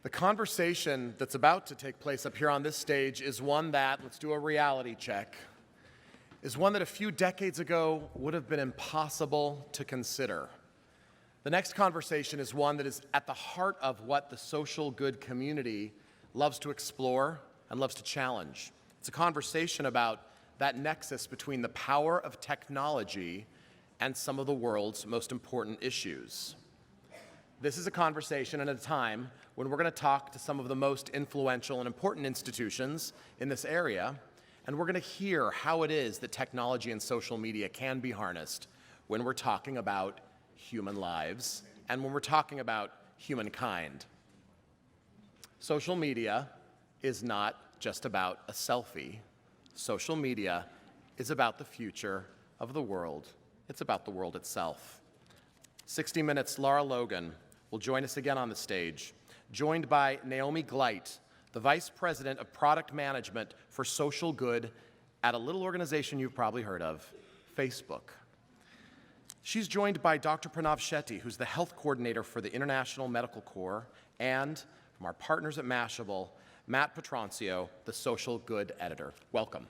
The conversation that's about to take place up here on this stage is one that, let's do a reality check, is one that a few decades ago would have been impossible to consider. The next conversation is one that is at the heart of what the social good community loves to explore and loves to challenge. It's a conversation about that nexus between the power of technology and some of the world's most important issues. This is a conversation at a time when we're going to talk to some of the most influential and important institutions in this area, and we're going to hear how it is that technology and social media can be harnessed when we're talking about human lives and when we're talking about humankind. Social media is not just about a selfie. Social media is about the future of the world. It's about the world itself. 60 Minutes' Lara Logan will join us again on the stage, joined by Naomi Gleit, the Vice President of Product Management for Social Good at a little organization you've probably heard of, Facebook. She's joined by Dr. Pranav Shetty, who's the Health Coordinator for the International Medical Corps, and from our partners at Mashable, Matt Petroncio, the Social Good Editor. Welcome.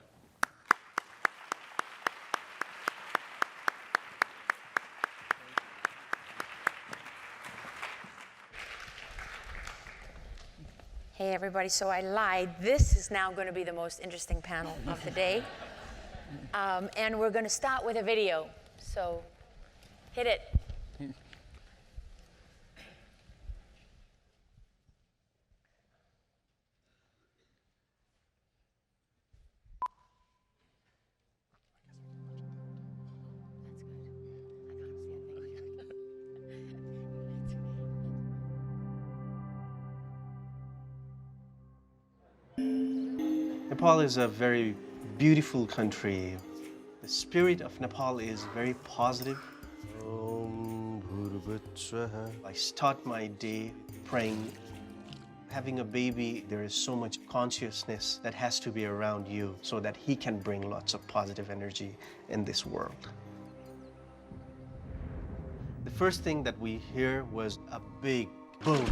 Hey everybody, so I lied. This is now going to be the most interesting panel of the day. And we're going to start with a video. So hit it. Nepal is a very beautiful country. The spirit of Nepal is very positive. I start my day praying. Having a baby, there is so much consciousness that has to be around you so that he can bring lots of positive energy in this world. The first thing that we hear was a big boom.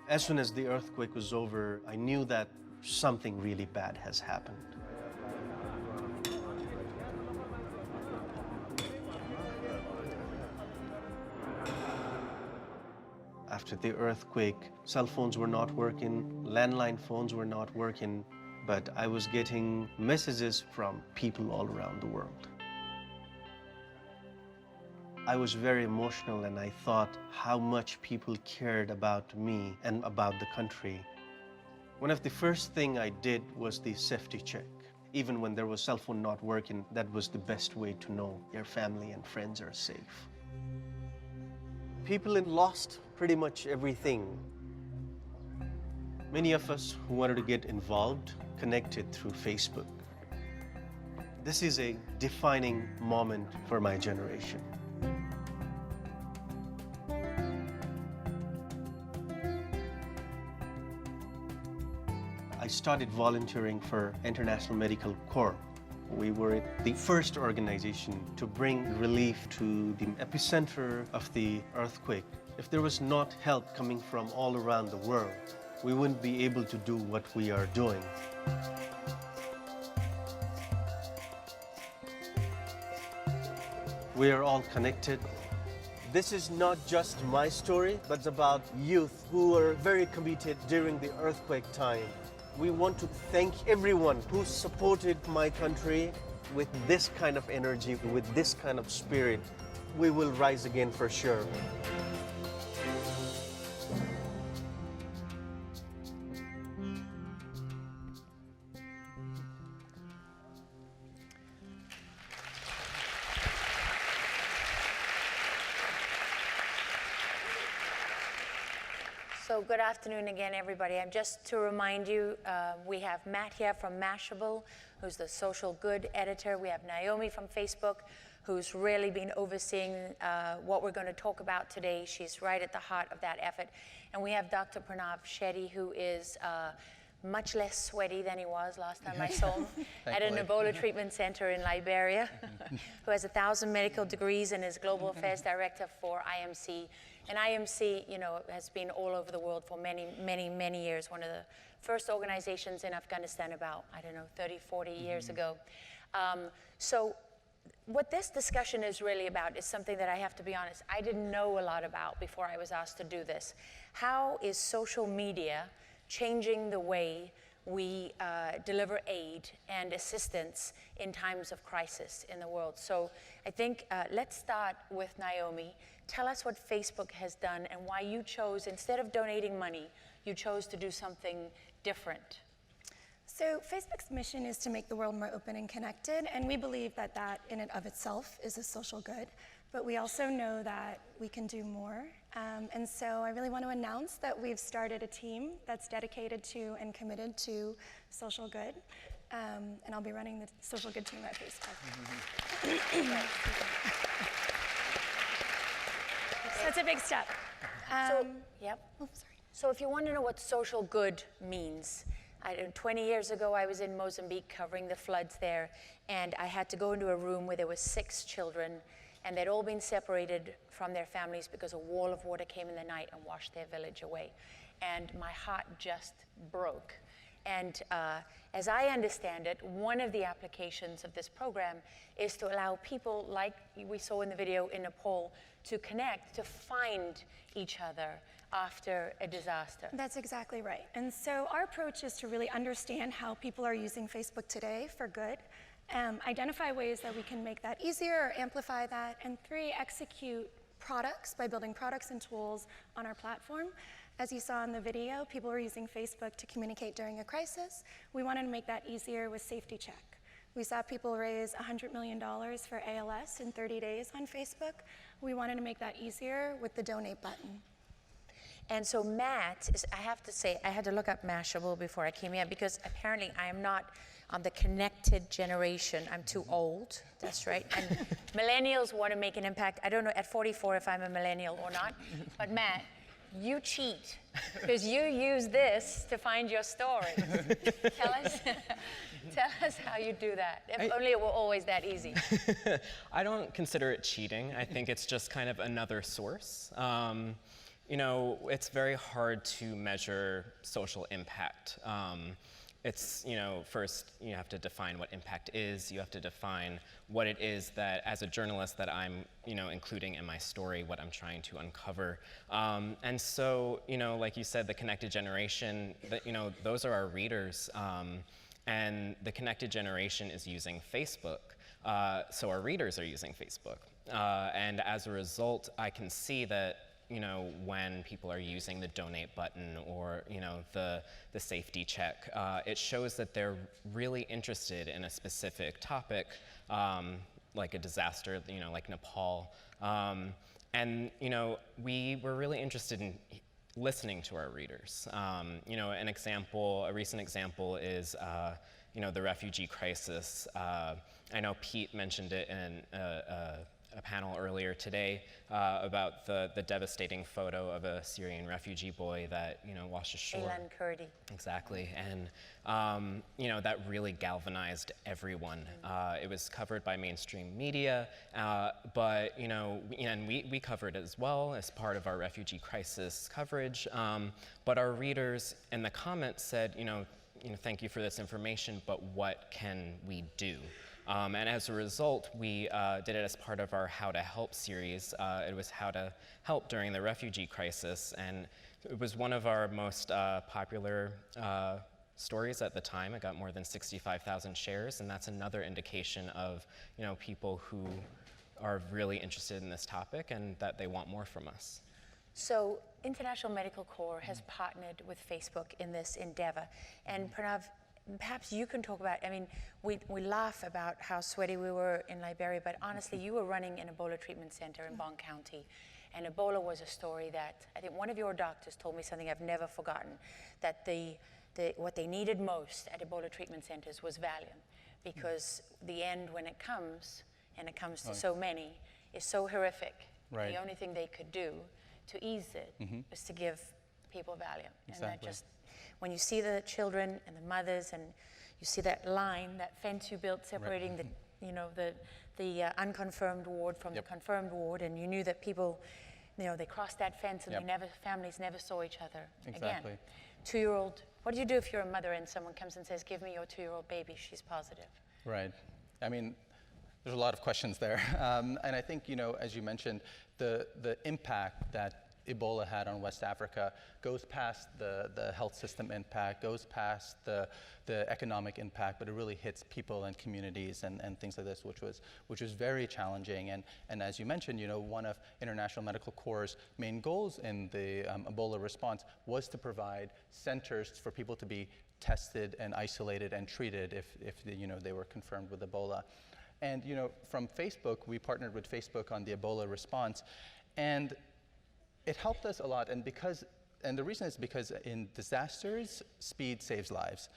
As soon as the earthquake was over, I knew that something really bad has happened. After the earthquake, cell phones were not working, landline phones were not working, but I was getting messages from people all around the world. I was very emotional and I thought how much people cared about me and about the country. One of the first things I did was the safety check. Even when there was cell phone not working, that was the best way to know your family and friends are safe. People had lost pretty much everything. Many of us who wanted to get involved connected through Facebook. This is a defining moment for my generation. I started volunteering for International Medical Corps. We were the first organization to bring relief to the epicenter of the earthquake. If there was not help coming from all around the world, we wouldn't be able to do what we are doing. We are all connected. This is not just my story, but it's about youth who were very committed during the earthquake time. We want to thank everyone who supported my country with this kind of energy, with this kind of spirit. We will rise again for sure. So good afternoon again, everybody. Just to remind you, we have Matt here from Mashable, who's the social good editor. We have Naomi from Facebook, who's really been overseeing what we're going to talk about today. She's right at the heart of that effort. And we have Dr. Pranav Shetty, who is much less sweaty than he was last time I saw him, at an Ebola treatment center in Liberia, who has 1,000 medical degrees and is Global Affairs Director for IMC. And IMC, you know, has been all over the world for many, many, many years. One of the first organizations in Afghanistan about, I don't know, 30, 40 years ago. So what this discussion is really about is something that I have to be honest, I didn't know a lot about before I was asked to do this. How is social media changing the way we deliver aid and assistance in times of crisis in the world? So I think let's start with Naomi. Tell us what Facebook has done and why you chose, instead of donating money, you chose to do something different. So Facebook's mission is to make the world more open and connected, and we believe that that in and of itself is a social good, but we also know that we can do more. And so I really want to announce that we've started a team that's dedicated to and committed to social good, and I'll be running the social good team at Facebook. So it's a big step. Yep. Oh, sorry. So if you want to know what social good means, 20 years ago, I was in Mozambique covering the floods there, and I had to go into a room where there were 6 children, and they'd all been separated from their families because a wall of water came in the night and washed their village away. And my heart just broke. And as I understand it, one of the applications of this program is to allow people, like we saw in the video in Nepal, to connect, to find each other after a disaster. That's exactly right. And so our approach is to really understand how people are using Facebook today for good, identify ways that we can make that easier or amplify that, and 3, execute products by building products and tools on our platform. As you saw in the video, people were using Facebook to communicate during a crisis. We wanted to make that easier with Safety Check. We saw people raise $100 million for ALS in 30 days on Facebook. We wanted to make that easier with the donate button. And so Matt, I have to say, I had to look up Mashable before I came here because apparently I am not on the connected generation. I'm too old, that's right. And millennials want to make an impact. I don't know at 44 if I'm a millennial or not, but Matt, you cheat because you use this to find your stories. Tell us how you do that. If only it were always that easy. I don't consider it cheating. I think it's just kind of another source. You know, it's very hard to measure social impact. It's, you know, first you have to define what impact is. You have to define what it is that, as a journalist, that I'm, you know, including in my story, what I'm trying to uncover. And so, you know, like you said, the connected generation, that, you know, those are our readers. And the connected generation is using Facebook. So our readers are using Facebook. And as a result, I can see that, you know, when people are using the donate button or, you know, the safety check, it shows that they're really interested in a specific topic, like a disaster, you know, like Nepal. And, you know, we were really interested in listening to our readers. You know, a recent example is, you know, the refugee crisis. I know Pete mentioned it in a panel earlier today about the devastating photo of a Syrian refugee boy that, you know, washed ashore. Aylan Kurdi. Exactly, and you know, that really galvanized everyone. It was covered by mainstream media, but, you know, and we covered it as well as part of our refugee crisis coverage. But our readers in the comments said, you know, thank you for this information, but what can we do? And as a result, we did it as part of our How to Help series. It was how to help during the refugee crisis, and it was one of our most popular stories at the time. It got more than 65,000 shares, and that's another indication of, you know, people who are really interested in this topic and that they want more from us. So International Medical Corps has partnered with Facebook in this endeavor, and Pranav, perhaps you can talk about, I mean, we laugh about how sweaty we were in Liberia, but honestly, you were running an Ebola treatment center in Bong County, and Ebola was a story that, I think one of your doctors told me something I've never forgotten, that what they needed most at Ebola treatment centers was Valium, because the end when it comes, and it comes to so many, is so horrific. Right. The only thing they could do to ease it was to give people Valium. And that just, when you see the children and the mothers, and you see that line, that fence you built separating the, you know, the unconfirmed ward from the confirmed ward, and you knew that people, you know, they crossed that fence and they families never saw each other Exactly. again. 2-year-old, what do you do if you're a mother and someone comes and says, give me your 2-year-old baby, she's positive? Right. I mean, there's a lot of questions there. And I think, you know, as you mentioned, the impact that Ebola had on West Africa goes past the health system impact, goes past the economic impact, but it really hits people and communities and things like this, which was very challenging. And as you mentioned, you know, one of International Medical Corps' main goals in the Ebola response was to provide centers for people to be tested and isolated and treated if you know, they were confirmed with Ebola. And you know, from Facebook, we partnered with Facebook on the Ebola response, and it helped us a lot. And the reason is because in disasters, speed saves lives,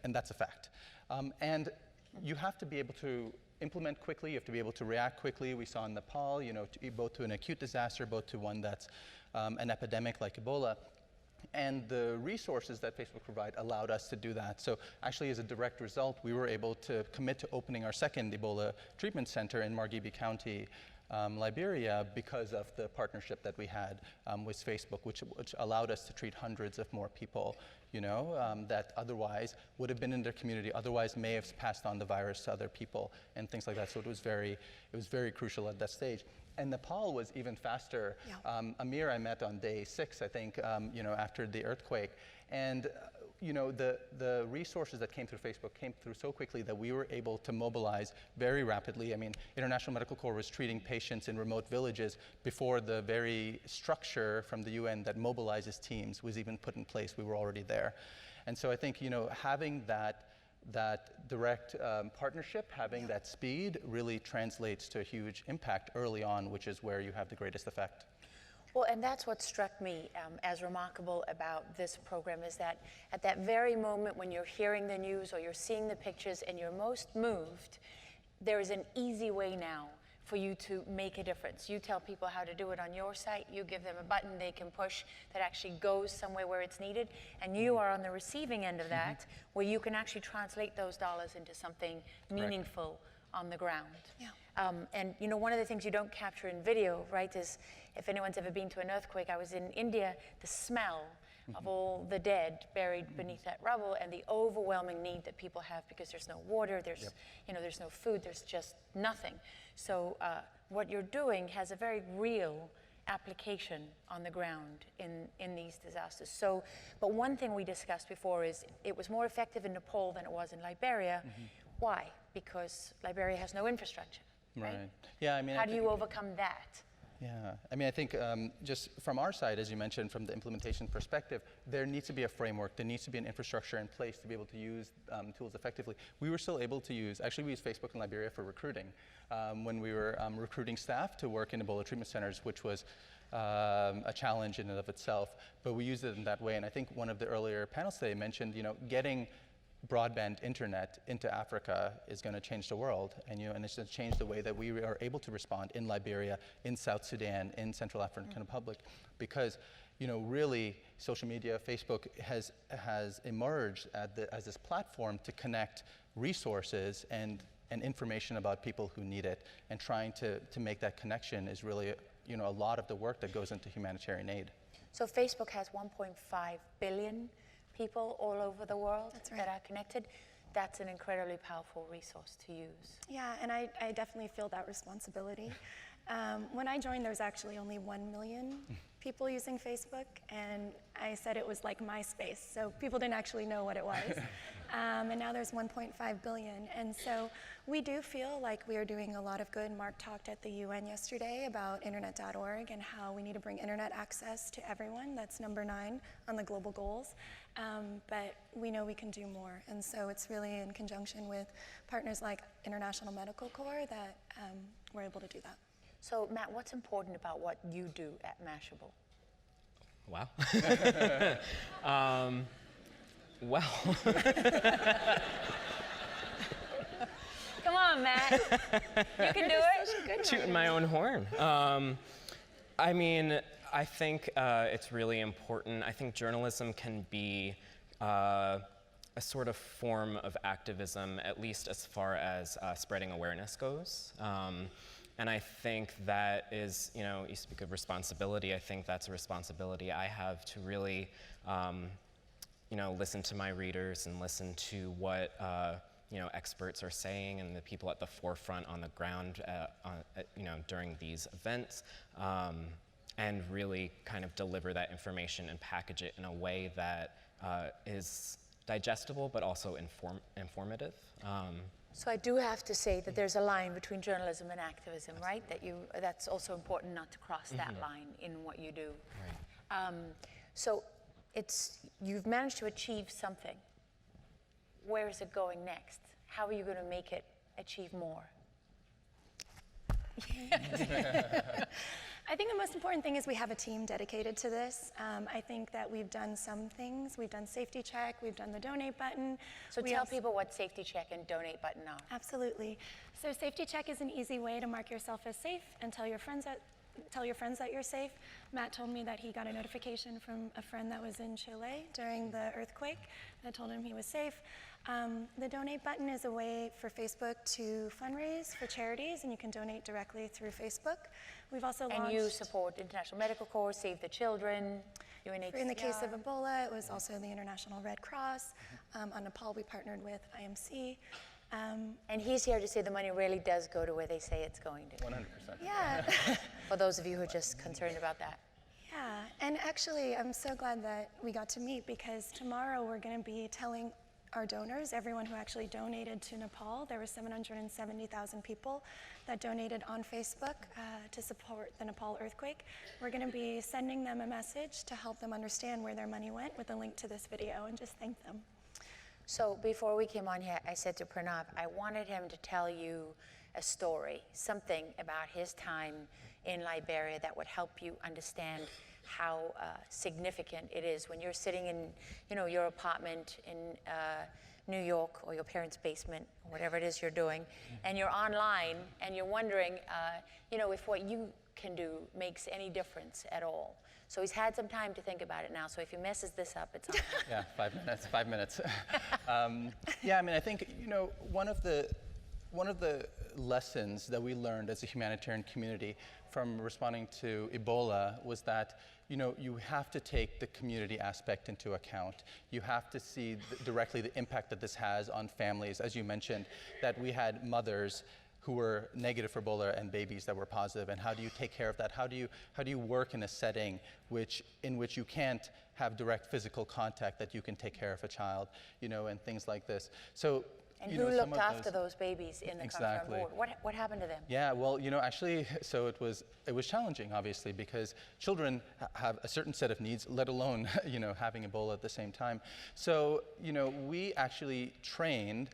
and that's a fact. And you have to be able to implement quickly. You have to be able to react quickly. We saw in Nepal, you know, both to an acute disaster, both to one that's an epidemic like Ebola. And the resources that Facebook provide allowed us to do that. So actually, as a direct result, we were able to commit to opening our second Ebola treatment center in Margibi County, Liberia, because of the partnership that we had with Facebook, which allowed us to treat hundreds of more people, you know, that otherwise would have been in their community, otherwise may have passed on the virus to other people and things like that. So it was very crucial at that stage. And Nepal was even faster. Yeah. Amir I met on day 6, I think, you know, after the earthquake. And you know, the resources that came through Facebook came through so quickly that we were able to mobilize very rapidly. I mean, International Medical Corps was treating patients in remote villages before the very structure from the UN that mobilizes teams was even put in place. We were already there. And so I think, you know, having that direct partnership, having that speed really translates to a huge impact early on, which is where you have the greatest effect. Well, and that's what struck me as remarkable about this program, is that at that very moment when you're hearing the news or you're seeing the pictures and you're most moved, there is an easy way now for you to make a difference. You tell people how to do it on your site, you give them a button they can push that actually goes somewhere where it's needed, and you are on the receiving end of that, where you can actually translate those dollars into something meaningful on the ground. Yeah. And you know, one of the things you don't capture in video, right, is if anyone's ever been to an earthquake, I was in India, the smell of all the dead buried beneath that rubble and the overwhelming need that people have because there's no water, there's, you know, there's no food, there's just nothing. So what you're doing has a very real application on the ground in these disasters. So, but one thing we discussed before is it was more effective in Nepal than it was in Liberia. Why? Because Liberia has no infrastructure. Right? Yeah, I mean, how do you overcome that? Yeah, I mean, I think just from our side, as you mentioned, from the implementation perspective, there needs to be a framework, there needs to be an infrastructure in place to be able to use tools effectively. We were still able to use, actually we used Facebook in Liberia for recruiting, when we were recruiting staff to work in Ebola treatment centers, which was a challenge in and of itself, but we used it in that way. And I think one of the earlier panels today mentioned, you know, getting broadband internet into Africa is going to change the world, and you know, and it's going to change the way that we are able to respond in Liberia, in South Sudan, in Central African Republic, because you know, really, social media, Facebook has emerged as this platform to connect resources and information about people who need it, and trying to make that connection is really, you know, a lot of the work that goes into humanitarian aid. So Facebook has 1.5 billion people all over the world that are connected. That's an incredibly powerful resource to use. Yeah, and I definitely feel that responsibility. When I joined, there was actually only 1 million people using Facebook, and I said it was like MySpace, so people didn't actually know what it was. And now there's 1.5 billion, and so we do feel like we are doing a lot of good. Mark talked at the UN yesterday about internet.org and how we need to bring internet access to everyone. That's number 9 on the global goals. But we know we can do more, and so it's really in conjunction with partners like International Medical Corps that we're able to do that. So Matt, what's important about what you do at Mashable? Wow. Well. Come on, Matt. You can do it. Tooting my own horn. I mean, I think it's really important. I think journalism can be a sort of form of activism, at least as far as spreading awareness goes. And I think that is, you know, you speak of responsibility, I think that's a responsibility I have to really, you know, listen to my readers and listen to what, you know, experts are saying and the people at the forefront on the ground, you know, during these events, and really kind of deliver that information and package it in a way that is digestible but also informative. So I do have to say that there's a line between journalism and activism, right? That's also important not to cross that line in what you do. Right. So you've managed to achieve something. Where is it going next? How are you going to make it achieve more? I think the most important thing is we have a team dedicated to this. I think that we've done some things. We've done Safety Check, we've done the donate button. So tell people what Safety Check and donate button are. Absolutely. So Safety Check is an easy way to mark yourself as safe and tell your friends that you're safe. Matt told me that he got a notification from a friend that was in Chile during the earthquake that told him he was safe. The donate button is a way for Facebook to fundraise for charities, and you can donate directly through Facebook. We've also launched... And you support International Medical Corps, Save the Children, UNHCR. In the case of Ebola, it was also the International Red Cross. On Nepal, we partnered with IMC. And he's here to say the money really does go to where they say it's going to. 100%. Yeah. For those of you who are just concerned about that. Yeah, and actually, I'm so glad that we got to meet, because tomorrow we're going to be telling our donors, everyone who actually donated to Nepal. There were 770,000 people that donated on Facebook to support the Nepal earthquake. We're going to be sending them a message to help them understand where their money went with a link to this video, and just thank them. So before we came on here, I said to Pranav, I wanted him to tell you a story, something about his time in Liberia that would help you understand how significant it is when you're sitting in, you know, your apartment in New York, or your parents' basement, or whatever it is you're doing, and you're online and you're wondering, you know, if what you can do makes any difference at all. So he's had some time to think about it now. So if he messes this up, it's on him. Yeah, 5 minutes. 5 minutes. Yeah, I mean, I think, you know, one of the lessons that we learned as a humanitarian community from responding to Ebola was that, you know, you have to take the community aspect into account. You have to see directly the impact that this has on families. As you mentioned, that we had mothers who were negative for Ebola and babies that were positive, and how do you take care of that? How do you work in a setting in which you can't have direct physical contact, that you can take care of a child, you know, and things like this. So. And who looked after those babies in the exactly. confirmed ward? What happened to them? Yeah, well, you know, actually, so it was challenging, obviously, because children have a certain set of needs, let alone, you know, having Ebola at the same time. So, you know, we actually trained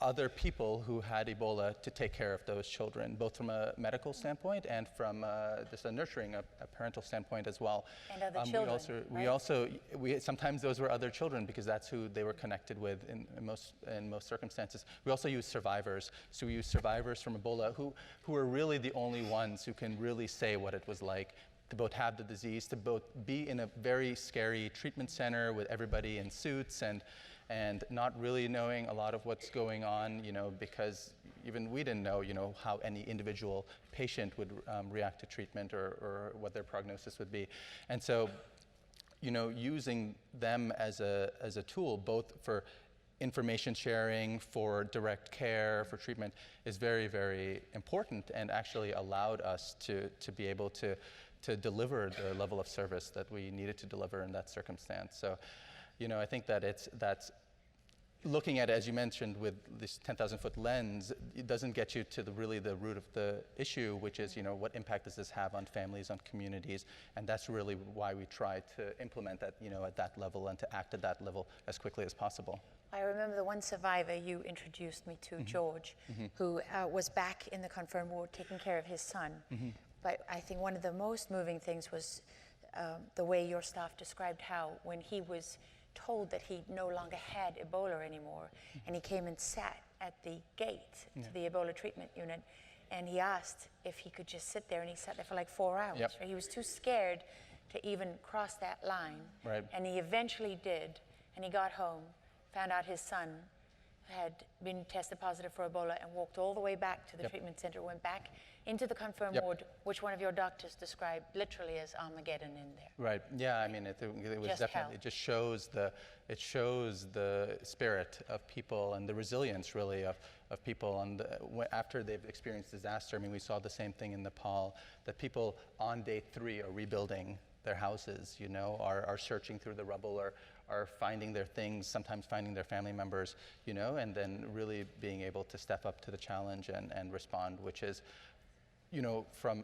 other people who had Ebola to take care of those children, both from a medical standpoint and from just a nurturing, a parental standpoint as well. And other children, we sometimes those were other children, because that's who they were connected with in most circumstances. We also use survivors. So we use survivors from Ebola who are really the only ones who can really say what it was like to both have the disease, to both be in a very scary treatment center with everybody in suits and not really knowing a lot of what's going on, you know, because even we didn't know, you know, how any individual patient would react to treatment or what their prognosis would be. And so, you know, using them as a tool, both for information sharing, for direct care, for treatment, is very, very important, and actually allowed us to be able to deliver the level of service that we needed to deliver in that circumstance. So, you know, I think that that's looking at it, as you mentioned, with this 10,000-foot lens, it doesn't get you to really the root of the issue, which is, you know, what impact does this have on families, on communities, and that's really why we try to implement that, you know, at that level, and to act at that level as quickly as possible. I remember the one survivor you introduced me to, George, who was back in the confirmed ward taking care of his son. But I think one of the most moving things was the way your staff described how, when he was told that he no longer had Ebola anymore, and he came and sat at the gate to the Ebola treatment unit, and he asked if he could just sit there, and he sat there for like 4 hours. Yep. Right? He was too scared to even cross that line, Right. and he eventually did, and he got home, found out his son had been tested positive for Ebola, and walked all the way back to the treatment center, went back into the confirmed ward, which one of your doctors described literally as Armageddon in there. Right. Yeah. I mean, it was Just definitely. hell. It just shows the spirit of people and the resilience, really, of people. And after they've experienced disaster, I mean, we saw the same thing in Nepal. That people on day 3 are rebuilding their houses. You know, are searching through the rubble, or are finding their things, sometimes finding their family members. You know, and then really being able to step up to the challenge and respond, which is, you know, from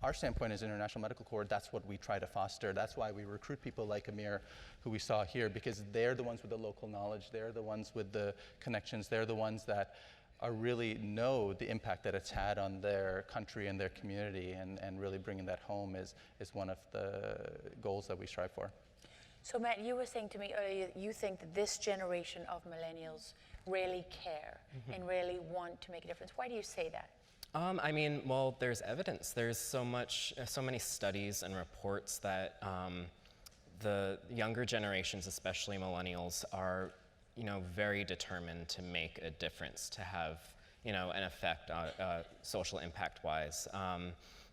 our standpoint as International Medical Corps, that's what we try to foster. That's why we recruit people like Amir, who we saw here, because they're the ones with the local knowledge, they're the ones with the connections, they're the ones that are really know the impact that it's had on their country and their community, and really bringing that home is one of the goals that we strive for. So Matt, you were saying to me earlier, you think that this generation of millennials really care and really want to make a difference. Why do you say that? I mean, well, there's evidence. There's so many studies and reports that the younger generations, especially millennials, are, you know, very determined to make a difference, to have, you know, an effect on social impact-wise.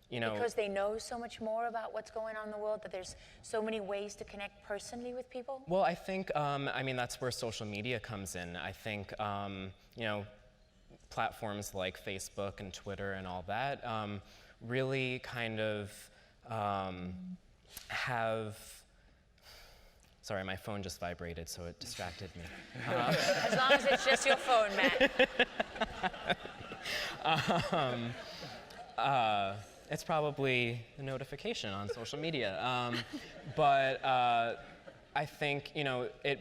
You know, Because they know so much more about what's going on in the world, that there's so many ways to connect personally with people? well, I think, I mean, that's where social media comes in. I think, you know, platforms like Facebook and Twitter and all that really kind of have. Sorry, my phone just vibrated, so it distracted me. As long as it's just your phone, Matt. It's probably a notification on social media, but I think, you know, it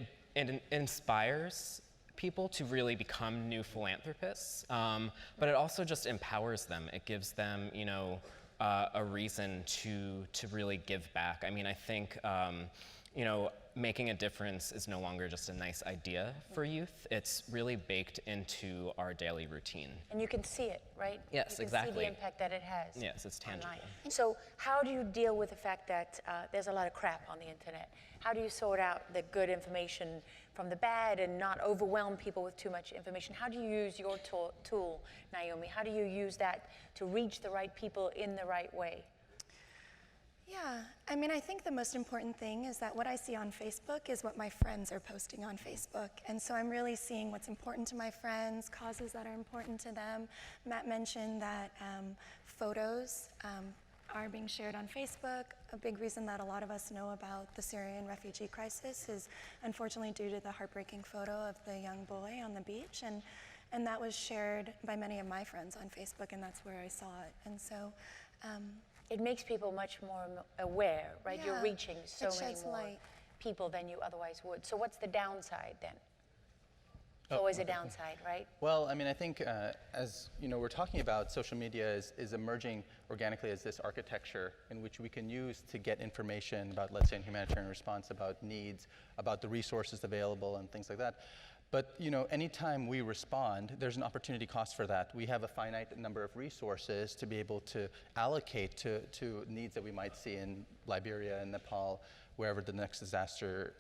inspires people to really become new philanthropists, but it also just empowers them. It gives them, you know, a reason to really give back. I mean, I think, you know, making a difference is no longer just a nice idea for youth. It's really baked into our daily routine. And you can see it, right? Yes, you can exactly. see the impact that it has. Yes, it's tangible. Online. So how do you deal with the fact that there's a lot of crap on the internet? How do you sort out the good information from the bad and not overwhelm people with too much information? How do you use your tool, Naomi? How do you use that to reach the right people in the right way? Yeah, I mean, I think the most important thing is that what I see on Facebook is what my friends are posting on Facebook. And so I'm really seeing what's important to my friends, causes that are important to them. Matt mentioned that photos are being shared on Facebook. A big reason that a lot of us know about the Syrian refugee crisis is unfortunately due to the heartbreaking photo of the young boy on the beach. And that was shared by many of my friends on Facebook, and that's where I saw it. And so, it makes people much more aware, right? Yeah, You're reaching so it many sheds more light. people than you otherwise would. So what's the downside then? It's always a downside, right? Well, I mean, I think as you know, we're talking about social media is emerging organically as this architecture in which we can use to get information about, let's say, in humanitarian response, about needs, about the resources available and things like that. But you know, anytime we respond, there's an opportunity cost for that. We have a finite number of resources to be able to allocate to needs that we might see in Liberia and Nepal, wherever the next disaster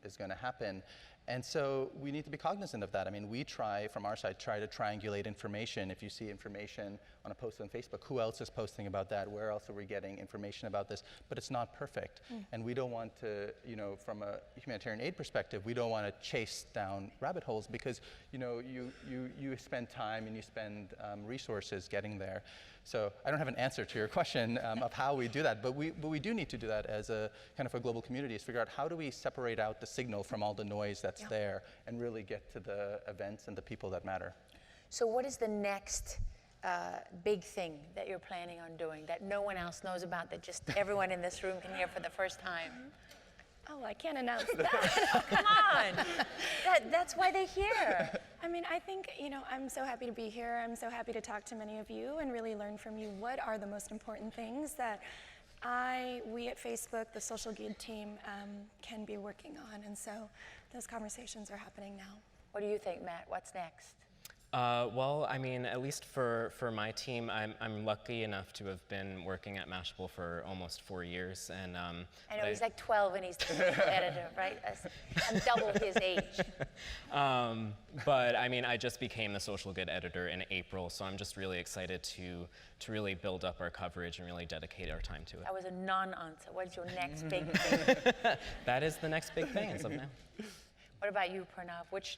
is going to happen. And so we need to be cognizant of that. I mean, we try, from our side, to triangulate information. If you see information on a post on Facebook, who else is posting about that? Where else are we getting information about this? But it's not perfect. And we don't want to, you know, from a humanitarian aid perspective, we don't want to chase down rabbit holes because, you know, you spend time and you spend resources getting there. So I don't have an answer to your question of how we do that, but we do need to do that as a kind of a global community, is figure out how do we separate out the signal from all the noise that's there and really get to the events and the people that matter. So what is the next big thing that you're planning on doing that no one else knows about, that just everyone in this room can hear for the first time? oh, I can't announce that. Come on. That's why they're here. I mean, I think, you know, I'm so happy to be here. I'm so happy to talk to many of you and really learn from you. What are the most important things that we at Facebook, the Social Good team, can be working on? And so those conversations are happening now. What do you think, Matt? What's next? Well, I mean, at least for my team, I'm lucky enough to have been working at Mashable for almost 4 years, and I know he's like 12 and he's the editor, right? I'm double his age. But I mean, I just became the social good editor in April, so I'm just really excited to really build up our coverage and really dedicate our time to it. That was a non-answer. What's your next big thing? That is the next big thing as of now. What about you, Pranav? Which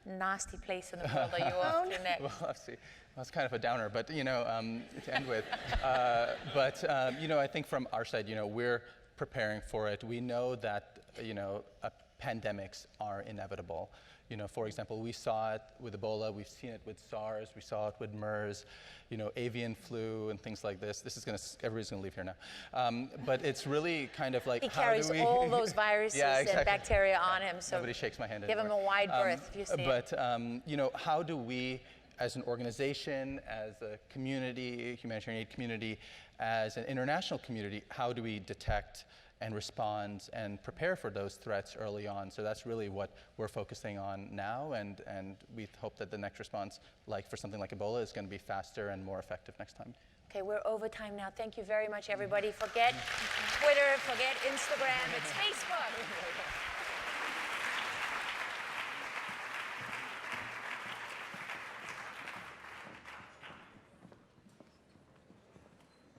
nasty place in the world are you off to next? Well, let's see. Well, it's kind of a downer, but to end with. I think from our side, we're preparing for it. We know that pandemics are inevitable. For example, we saw it with Ebola, we've seen it with SARS, we saw it with MERS, avian flu and things like this. Everybody's gonna leave here now. But it's really kind of like, He how carries do we all those viruses Yeah, and exactly. bacteria on him, so Nobody shakes my hand give him anymore. a wide berth if you see But it. how do we, as an organization, as a community, humanitarian aid community, as an international community, how do we detect and respond and prepare for those threats early on? So that's really what we're focusing on now, and we hope that the next response, like for something like Ebola, is going to be faster and more effective next time. Okay, we're over time now. Thank you very much, everybody. Forget Twitter, forget Instagram, it's Facebook.